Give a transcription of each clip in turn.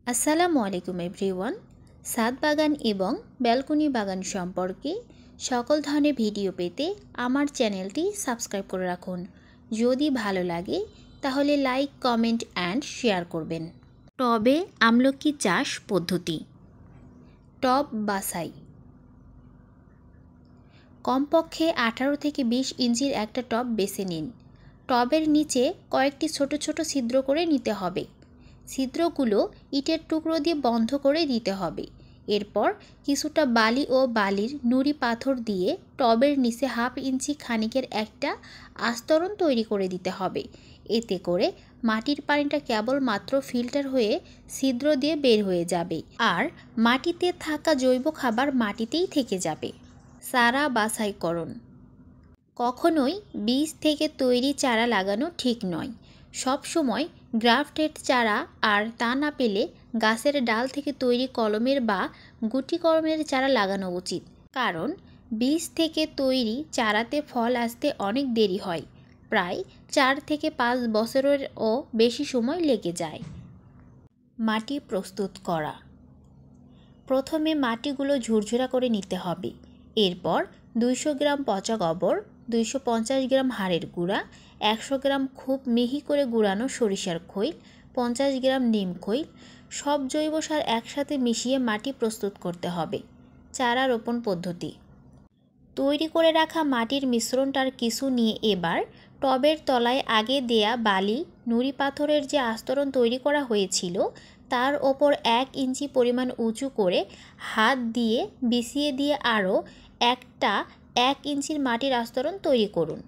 আসসালামু আলাইকুম এভরিওয়ান। ছাদ বাগান এবং ব্যালকনি বাগান সম্পর্কে সকল ধরনের ভিডিও পেতে আমার চ্যানেলটি সাবস্ক্রাইব করে রাখুন। যদি ভালো লাগে তাহলে লাইক, কমেন্ট অ্যান্ড শেয়ার করবেন। টবে আমলকি চাষ পদ্ধতি। টব বাছাই। কমপক্ষে 18 থেকে 20 ইঞ্চির একটা টব বেছে নিন। টবের নিচে কয়েকটি ছোট ছোট ছিদ্র করে নিতে হবে। ছিদ্রগুলো ইটের টুকরো দিয়ে বন্ধ করে দিতে হবে। এরপর কিছুটা বালি ও বালির নুড়ি পাথর দিয়ে টবের নিচে 1/2 ইঞ্চি খানিকের একটা আস্তরণ তৈরি করে দিতে হবে। এতে করে মাটির পানিটা কেবলমাত্র ফিল্টার হয়ে ছিদ্র দিয়ে বের হয়ে যাবে, আর মাটিতে থাকা জৈব খাবার মাটিতেই থেকে যাবে। চারা বাছাইকরণ। কখনোই বীজ থেকে তৈরি চারা লাগানো ঠিক নয়। সব সময় গ্রাফটেড চারা, আর তা না পেলে গাছের ডাল থেকে তৈরি কলমের বা গুটি কলমের চারা লাগানো উচিত, কারণ বীজ থেকে তৈরি চারাতে ফল আসতে অনেক দেরি হয়, প্রায় 4 থেকে 5 বছরেরও বেশি সময় লেগে যায়। মাটি প্রস্তুত করা। প্রথমে মাটিগুলো ঝুরঝুরা করে নিতে হবে। এরপর 200 গ্রাম পচা গোবর, 250 গ্রাম হাড়ের গুঁড়া, 100 গ্রাম খুব মিহি করে গুঁড়ানো সরিষার খৈল, 50 গ্রাম নিম খৈল, সব জৈব সার একসাথে মিশিয়ে মাটি প্রস্তুত করতে হবে। চারা রোপণ পদ্ধতি। তৈরি করে রাখা মাটির মিশ্রণটার কিছু নিয়ে এবার টবের তলায় আগে দেয়া বালি, নুড়ি পাথরের যে আস্তরণ তৈরি করা হয়েছিল তার ওপর 1 ইঞ্চি পরিমাণ উঁচু করে হাত দিয়ে বিছিয়ে দিয়ে আরও একটা 1 ইঞ্চির মাটির আস্তরণ তৈরি করুন।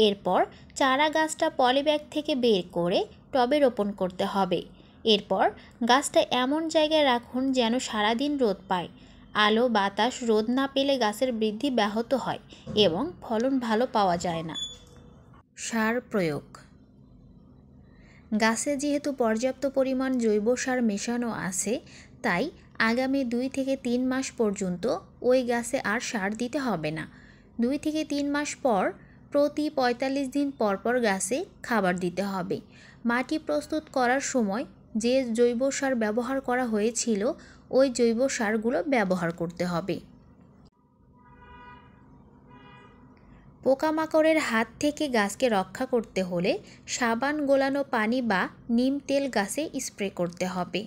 এরপর চারা গাছটা পলিব্যাগ থেকে বের করে টবে রোপণ করতে হবে। এরপর গাছটা এমন জায়গায় রাখুন যেন সারাদিন রোদ পায়। আলো, বাতাস, রোদ না পেলে গাছের বৃদ্ধি ব্যাহত হয় এবং ফলন ভালো পাওয়া যায় না। সার প্রয়োগ। গাছে যেহেতু পর্যাপ্ত পরিমাণ জৈব সার মেশানো আছে, তাই আগামী 2 থেকে 3 মাস পর্যন্ত ওই গাছে আর সার দিতে হবে না। 2 থেকে 3 মাস পর প্রতি 45 দিন পর পর গাছে খাবার দিতে হবে। মাটি প্রস্তুত করার সময় যে জৈব সার ব্যবহার করা হয়েছিল ওই জৈব সারগুলো ব্যবহার করতে হবে। পোকামাকড়ের হাত থেকে গাছকে রক্ষা করতে হলে সাবান গোলানো পানি বা নিম তেল গাছে স্প্রে করতে হবে।